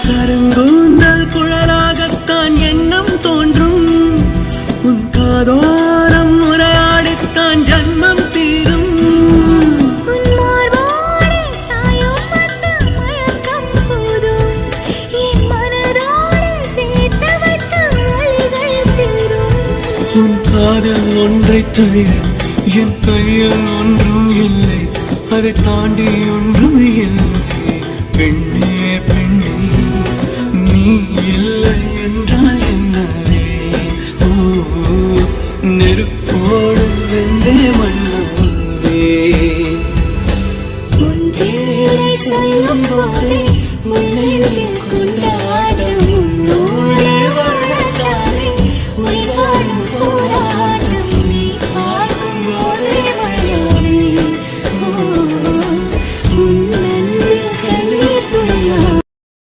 கருங்கூந்தல் குழலாகத்தான் எண்ணம் தோன்றும். உன் காதோரம் உரையாடித்தான் ஜன்மம் தீரும். உன் காதல் ஒன்றை தவிர என் கையில் ஒன்றும் இல்லை, அதை தாண்டி ஒன்றும் இல்லை பெண்ணே.